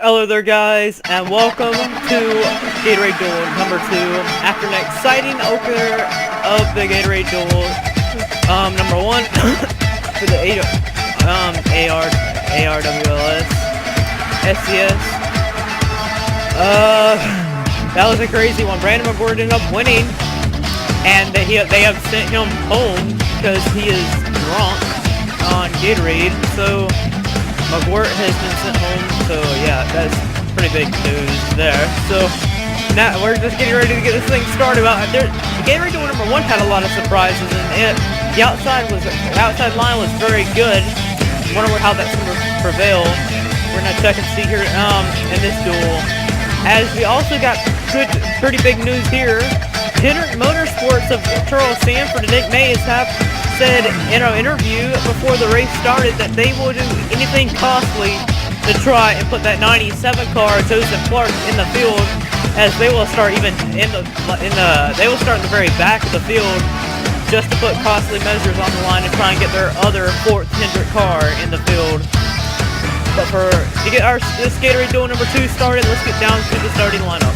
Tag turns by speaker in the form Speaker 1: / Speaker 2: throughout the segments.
Speaker 1: Hello there guys, and welcome to Gatorade Duel number 2. After an exciting opener of the Gatorade Duel, number 1 for the ARWLS SCS. That was a crazy one. Brandon McGuire ended up winning, and they have sent him home because he is drunk on Gatorade. So McGuire has been sent home, so yeah, that's pretty big news there. So now we're just getting ready to get this thing started. Gatorade Duel number 1 had a lot of surprises, and the outside line was very good. Wonder how that's going to prevail. We're gonna check and see here in this duel. As we also got pretty big news here. Hendrick Motorsports of Charles Sanford and Nick Mays have said in an interview before the race started that they will do anything costly to try and put that 97 car Joseph Clark in the field, as they will start even they will start in the very back of the field just to put costly measures on the line and try and get their other 4th Hendrick car in the field. But to get this Gatorade Duel number 2 started, let's get down to the starting lineup.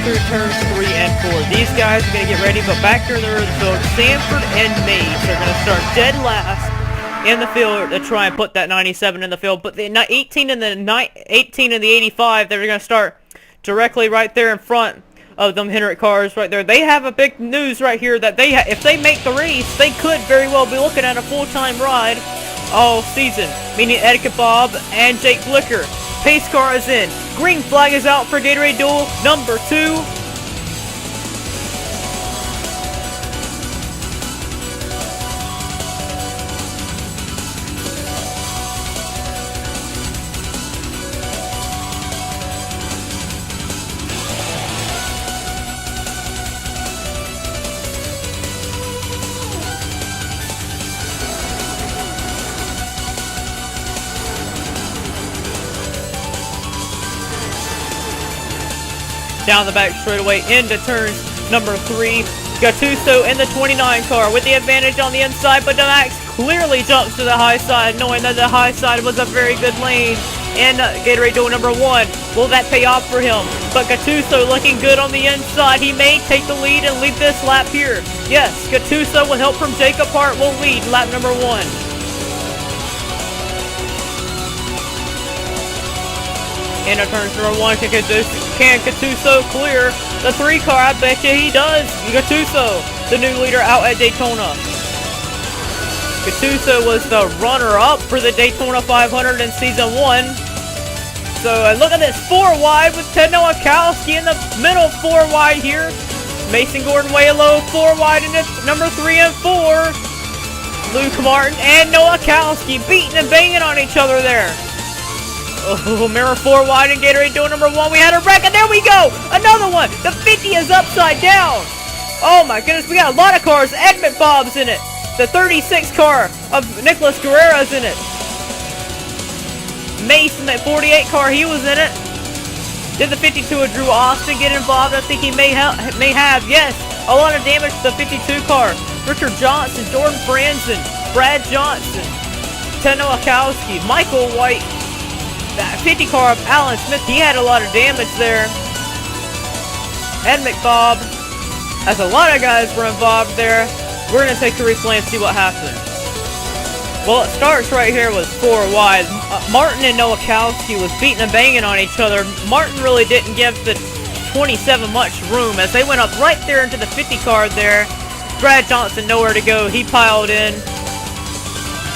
Speaker 1: Through turns 3 and 4. These guys are going to get ready, but back here in the rear of the field, Sanford and Mays are going to start dead last in the field to try and put that 97 in the field. But the 18 and the 85, they're going to start directly right there in front of them Hendrick cars right there. They have a big news right here that if they make the race, they could very well be looking at a full-time ride all season, meaning Etiquette Bob and Jake Blicker. Pace car is in. Green flag is out for Gatorade Duel number 2. Down the back straightaway into turns number 3. Gattuso in the 29 car with the advantage on the inside, but Max clearly jumps to the high side, knowing that the high side was a very good lane in Gatorade Duel number 1. Will that pay off for him? But Gattuso looking good on the inside. He may take the lead and lead this lap here. Yes, Gattuso with help from Jacob Hart will lead lap number 1. Into turns number 1, can Gattuso clear the 3 car? I bet you he does. Gattuso, the new leader out at Daytona. Gattuso was the runner-up for the Daytona 500 in Season 1. So, and look at this, 4 wide with Ted Nowakowski in the middle, 4 wide here. Mason Gordon way low, 4 wide in number 3 and 4. Luke Martin and Nowakowski beating and banging on each other there. Oh, mirror 4 wide in Gatorade Duel number 1. We had a wreck, and there we go! Another one! The 50 is upside down! Oh my goodness, we got a lot of cars. Ed McBob's in it. The 36 car of Nicholas Guerrera's in it. Mason, that 48 car, he was in it. Did the 52 of Drew Austin get involved? I think he may have, yes. A lot of damage to the 52 car. Richard Johnson, Jordan Franzen, Brad Johnson, Ted Nowakowski, Michael White. That 50 car of Alan Smith, he had a lot of damage there. Ed McBob. As a lot of guys were involved there. We're going to take a replay and see what happened. Well, it starts right here with 4 wide. Martin and Nowakowski was beating and banging on each other. Martin really didn't give the 27 much room as they went up right there into the 50 car there. Brad Johnson nowhere to go. He piled in.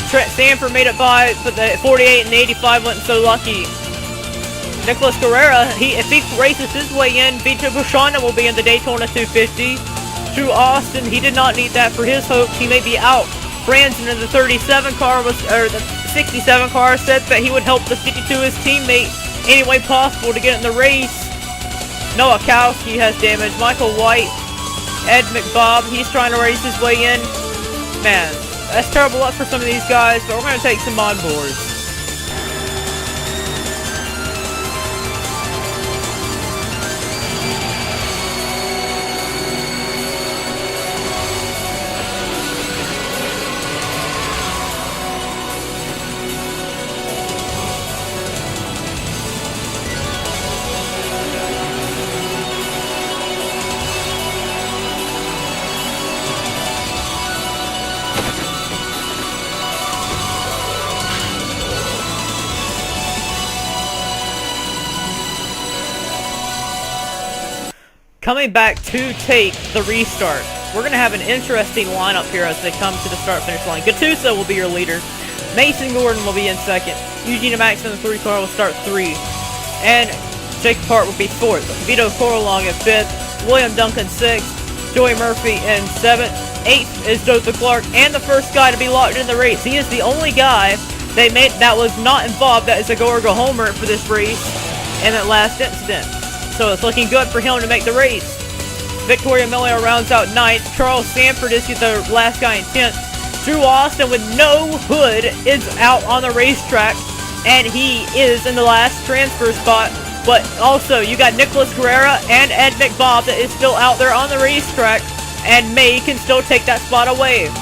Speaker 1: Trent Sanford made it by, but the 48 and the 85 wasn't so lucky. Nicholas Guerrera, if he races his way in, Vito Bushanda will be in the Daytona 250. Drew Austin, he did not need that for his hopes. He may be out. Branson in the 37 car or the 67 car said that he would help the 52 his teammate any way possible to get in the race. Noah Kowski has damage. Michael White, Ed McBob, he's trying to race his way in. Man, that's terrible luck for some of these guys, but we're going to take some on boards. Coming back to take the restart. We're going to have an interesting lineup here as they come to the start-finish line. Gattuso will be your leader. Mason Gordon will be in second. Eugene Max in the 3 car will start 3. And Jake Hart will be 4th. Vito Coralong in 5th. William Duncan 6th. Joey Murphy in 7th. 8th is Joseph Clark. And the first guy to be locked in the race. He is the only guy they made that was not involved that is a go-or-go homer for this race in that last incident. So it's looking good for him to make the race. Victoria Miller rounds out 9th. Charles Sanford is the last guy in 10th. Drew Austin with no hood is out on the racetrack, and he is in the last transfer spot. But also, you got Nicholas Guerrera and Ed McBob that is still out there on the racetrack, and May can still take that spot away.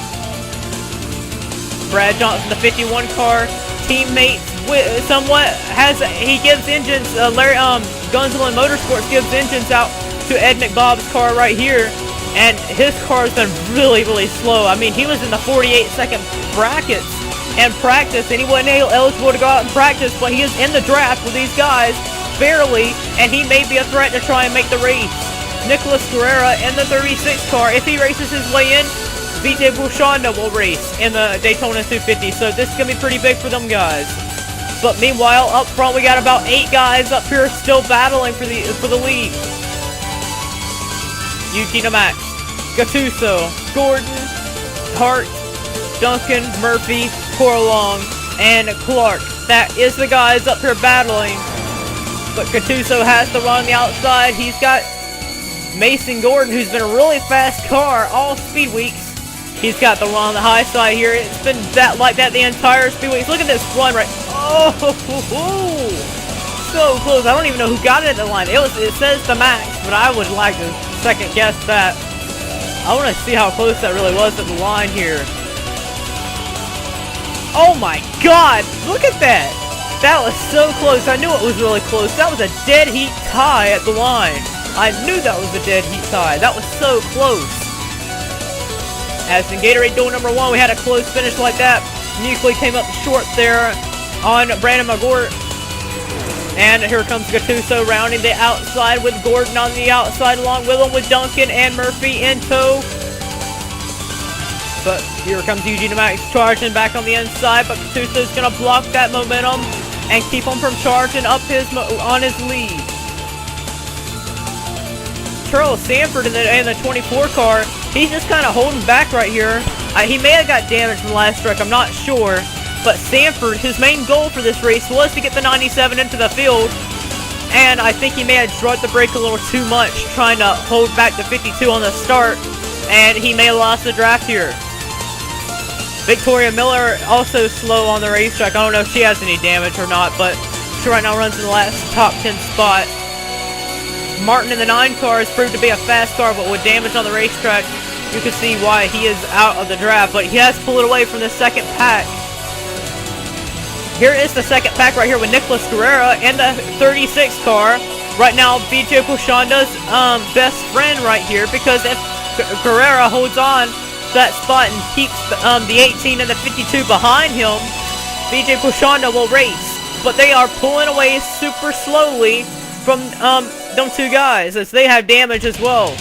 Speaker 1: Brad Johnson, the 51 car, teammates somewhat he gives engines. Gunzlin Motorsports gives engines out to Ed McBob's car right here, and his car's been really, really slow. I mean, he was in the 48-second brackets in practice, and he wasn't eligible to go out and practice, but he is in the draft with these guys, barely, and he may be a threat to try and make the race. Nicholas Guerrera in the 36 car, if he races his way in, Vijay Bushanda will race in the Daytona 250, so this is going to be pretty big for them guys. But meanwhile, up front, we got about 8 guys up here still battling for the lead. Eugene Max, Gattuso, Gordon, Hart, Duncan, Murphy, Coralong, and Clark. That is the guys up here battling. But Gattuso has to run on the outside. He's got Mason Gordon, who's been a really fast car all speed weeks. He's got the run on the high side here. It's been like that the entire speed weeks. Look at this run right. Oh, so close. I don't even know who got it at the line. It says the Max, but I would like to second guess that. I want to see how close that really was at the line here. Oh my God! Look at that! That was so close. I knew it was really close. That was a dead heat tie at the line. I knew that was a dead heat tie. That was so close. As in Gatorade Duel number 1, we had a close finish like that. Nucley came up short there on Brandon McGort. And here comes Gattuso rounding the outside with Gordon on the outside along with him with Duncan and Murphy in tow. But here comes Eugene Max charging back on the inside, but Gattuso's going to block that momentum and keep him from charging up on his lead. Charles Sanford in the 24 car, he's just kind of holding back right here. He may have got damaged in the last wreck, I'm not sure. But Sanford, his main goal for this race was to get the 97 into the field. And I think he may have drugged the brake a little too much, trying to hold back the 52 on the start. And he may have lost the draft here. Victoria Miller also slow on the racetrack. I don't know if she has any damage or not, but she right now runs in the last top 10 spot. Martin in the 9 car has proved to be a fast car, but with damage on the racetrack, you can see why he is out of the draft. But he has pulled away from the second pack. Here is the second pack right here with Nicholas Guerrera in the 36 car. Right now, Vijay Bushanda's best friend right here, because if Guerrera holds on that spot and keeps the 18 and the 52 behind him, Vijay Bushanda will race. But they are pulling away super slowly from them 2 guys, as they have damage as well.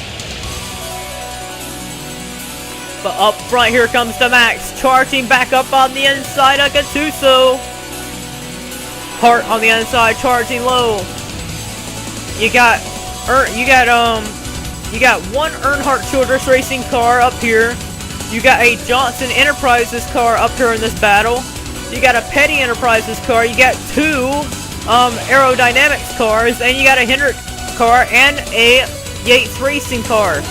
Speaker 1: But up front, here comes the Max, charging back up on the inside of Gattuso. Hart on the inside, charging low. You got one Earnhardt Childress Racing car up here. You got a Johnson Enterprises car up here in this battle. You got a Petty Enterprises car. You got two Aerodynamics cars, and you got a Hendrick car and a Yates Racing car.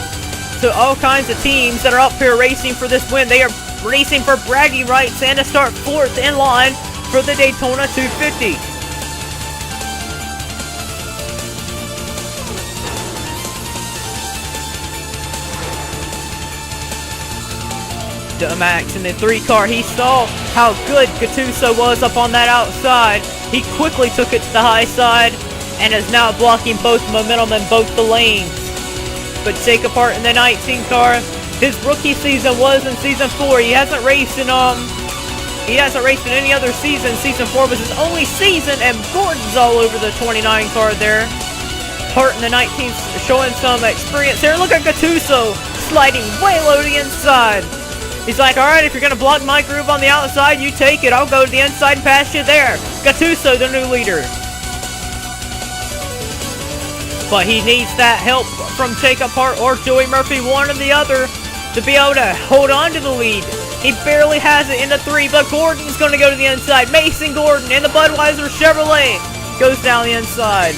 Speaker 1: So all kinds of teams that are up here racing for this win. They are racing for bragging rights and to start 4th in line for the Daytona 250. Max in the 3 car. He saw how good Gattuso was up on that outside. He quickly took it to the high side and is now blocking both momentum in both the lanes. But Jacob Hart in the 19 car, his rookie season was in season 4. He hasn't raced in any other season. Season 4 was his only season, and Gordon's all over the 29 car there. Hart in the 19 showing some experience here. Look at Gattuso sliding way low to the inside. He's like, alright, if you're going to block my groove on the outside, you take it. I'll go to the inside and pass you there. Gattuso, the new leader. But he needs that help from Jacob Hart or Joey Murphy, one or the other, to be able to hold on to the lead. He barely has it in the 3, but Gordon's going to go to the inside. Mason Gordon in the Budweiser Chevrolet goes down the inside.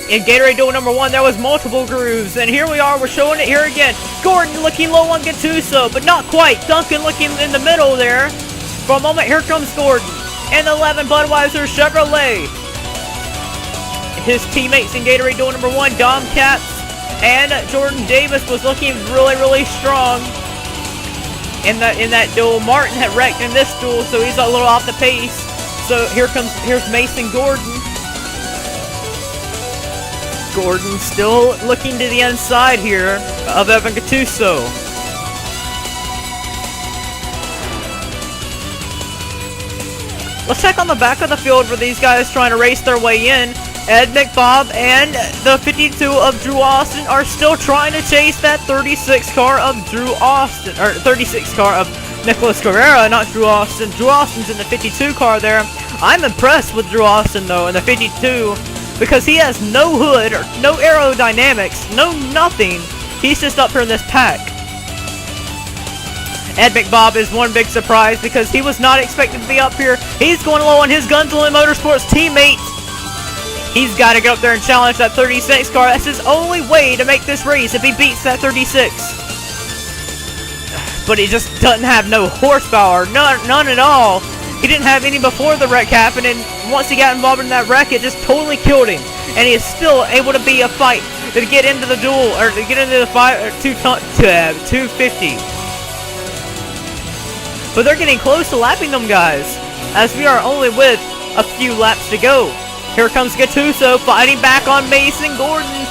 Speaker 1: In Gatorade Duel number 1, there was multiple grooves, and here we are, we're showing it here again. Gordon looking low on Gattuso, but not quite. Duncan looking in the middle there. For a moment, here comes Gordon. And the 11 Budweiser Chevrolet. His teammates in Gatorade Duel number 1, Dom Capps and Jordan Davis was looking really, really strong in that duel. Martin had wrecked in this duel, so he's a little off the pace. So here's Mason Gordon. Gordon still looking to the inside here of Evan Gattuso. Let's check on the back of the field for these guys trying to race their way in. Ed McBob and the 52 of Drew Austin are still trying to chase that 36 car of Drew Austin, or 36 car of Nicholas Guerrera, not Drew Austin. Drew Austin's in the 52 car there. I'm impressed with Drew Austin though in the 52. Because he has no hood, or no aerodynamics, no nothing. He's just up here in this pack. Ed McBob is one big surprise because he was not expected to be up here. He's going low on his Gunzlin Motorsports teammate. He's got to get up there and challenge that 36 car. That's his only way to make this race if he beats that 36. But he just doesn't have no horsepower, none at all. He didn't have any before the wreck happened, and once he got involved in that wreck, it just totally killed him. And he is still able to be a fight to get into the duel, or to get into the 250. But they're getting close to lapping them guys, as we are only with a few laps to go. Here comes Gattuso fighting back on Mason Gordon.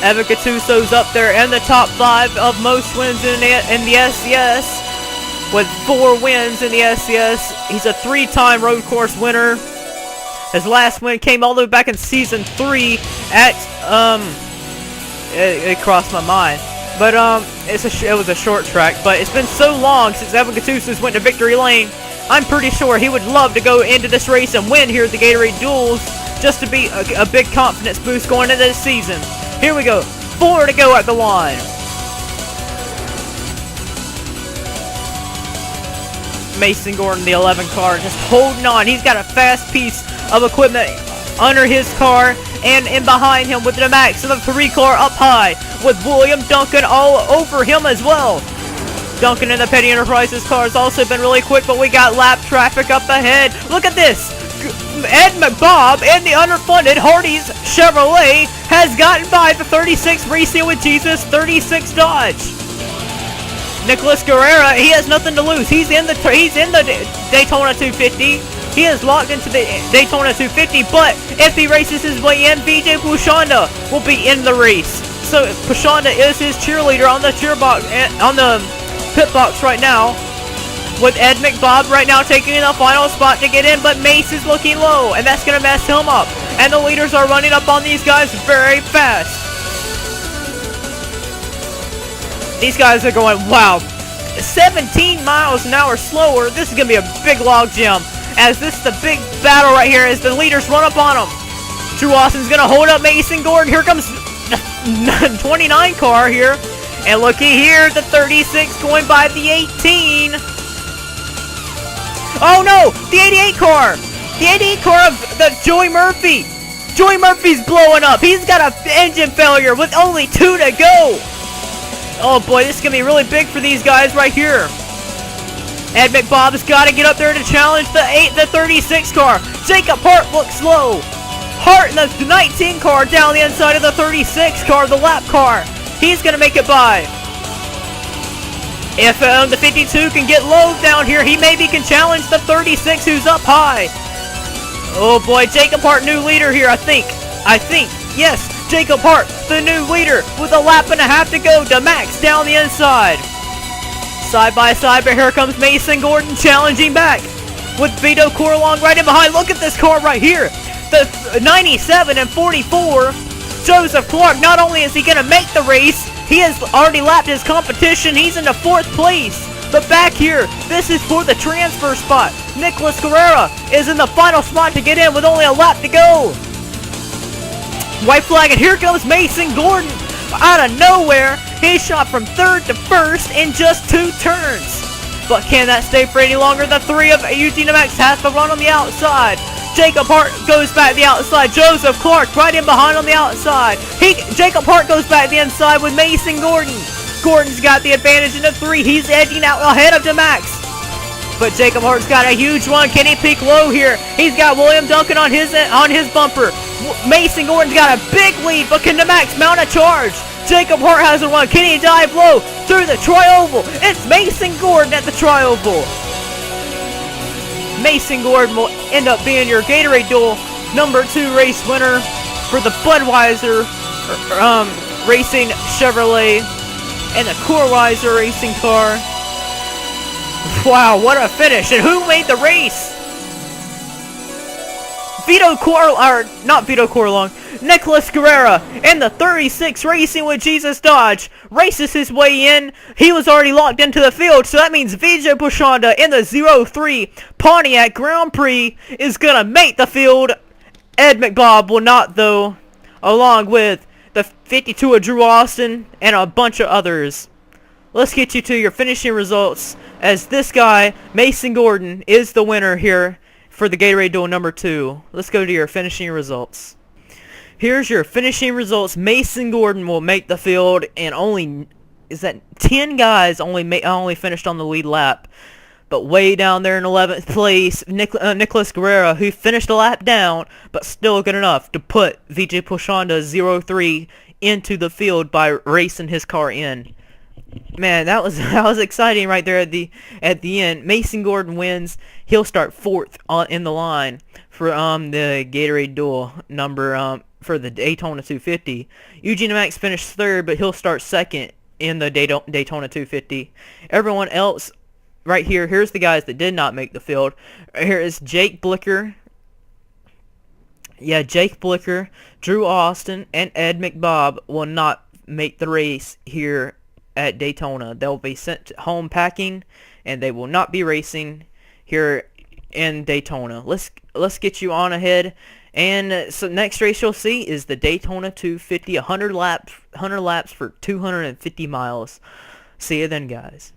Speaker 1: Evan Gattuso's up there in the top 5 of most wins in the SCS. With 4 wins in the SCS. He's a 3-time road course winner. His last win came all the way back in season 3 at it crossed my mind. But it was a short track, but it's been so long since Evan Gattuso's went to victory lane. I'm pretty sure he would love to go into this race and win here at the Gatorade Duels, just to be a big confidence boost going into this season. Here we go. 4 to go at the line. Mason Gordon, the 11 car, just holding on. He's got a fast piece of equipment under his car, and in behind him with the Max and the 3 car up high with William Duncan all over him as well. Duncan in the Petty Enterprises car has also been really quick, but we got lap traffic up ahead. Look at this. Ed McBob and the underfunded Hardee's Chevrolet has gotten by the 36 Racing with Jesus 36 Dodge. Nicholas Guerrera, he has nothing to lose. He's in the Daytona 250. He is locked into the Daytona 250, but if he races his way in, BJ Pushanda will be in the race. So Pushanda is his cheerleader on the on the pit box right now, with Ed McBob right now taking the final spot to get in, but Mace is looking low, and that's going to mess him up. And the leaders are running up on these guys very fast. These guys are going, wow, 17 miles an hour slower. This is going to be a big log jam, as this is the big battle right here as the leaders run up on him. Drew Austin's going to hold up Mason Gordon. Here comes 29 car here. And looky here, the 36 going by the 18. Oh no, the 88 car. The 88 car of the Joey Murphy. Joey Murphy's blowing up. He's got an engine failure with only 2 to go. Oh boy, this is going to be really big for these guys right here. Ed McBob's got to get up there to challenge the 36 car. Jacob Hart looks slow. Hart in the 19 car down the inside of the 36 car, the lap car. He's going to make it by. If the 52 can get low down here, he maybe can challenge the 36 who's up high. Oh boy, Jacob Hart, new leader here, I think. Yes, Jacob Hart, the new leader, with a lap and a half to go. DeMax down the inside. Side by side, but here comes Mason Gordon challenging back. With Vito Corlong right in behind. Look at this car right here. The 97 and 44. Joseph Clark, not only is he going to make the race, he has already lapped his competition. He's in the 4th place. But back here, this is for the transfer spot. Nicholas Guerrera is in the final spot to get in with only a lap to go. White flag, and here comes Mason Gordon. Out of nowhere, he shot from 3rd to 1st in just 2 turns. But can that stay for any longer? The 3 of Eugene Max has to run on the outside. Jacob Hart goes back the outside. Joseph Clark right in behind on the outside. Jacob Hart goes back the inside with Mason Gordon. Gordon's got the advantage in the 3. He's edging out ahead of DeMax. But Jacob Hart's got a huge one. Can he peak low here? He's got William Duncan on his bumper. Mason Gordon's got a big lead, but can DeMax mount a charge? Jacob Hart has a run. Can he dive low through the tri-oval? It's Mason Gordon at the tri-oval. Mason Gordon will end up being your Gatorade Duel number 2 race winner for the Budweiser Racing Chevrolet and the Corweiser racing car. Wow, what a finish. And who made the race? Nicholas Guerrera in the 36 Racing with Jesus Dodge races his way in. He was already locked into the field, so that means Vijay Pushanda in the 03 Pontiac Grand Prix is going to make the field. Ed McBob will not, though, along with the 52 of Drew Austin and a bunch of others. Let's get you to your finishing results, as this guy, Mason Gordon, is the winner here for the Gatorade Duel number 2. Let's go to your finishing results. Here's your finishing results. Mason Gordon will make the field, and only 10 guys only finished on the lead lap. But way down there in 11th place, Nicholas Guerrera, who finished a lap down, but still good enough to put Vijay Pushanda 03 into the field by racing his car in. Man, that was exciting right there at the end. Mason Gordon wins. He'll start 4th in the line for the Gatorade Duel number for the Daytona 250. Eugene Max finished 3rd, but he'll start 2nd in the Daytona 250. Everyone else right here, here's the guys that did not make the field. Here is Jake Blicker. Yeah, Jake Blicker, Drew Austin, and Ed McBob will not make the race here at Daytona. They'll be sent home packing, and they will not be racing here in Daytona. Let's get you on ahead. And so next race you'll see is the Daytona 250, 100 laps for 250 miles. See you then, guys.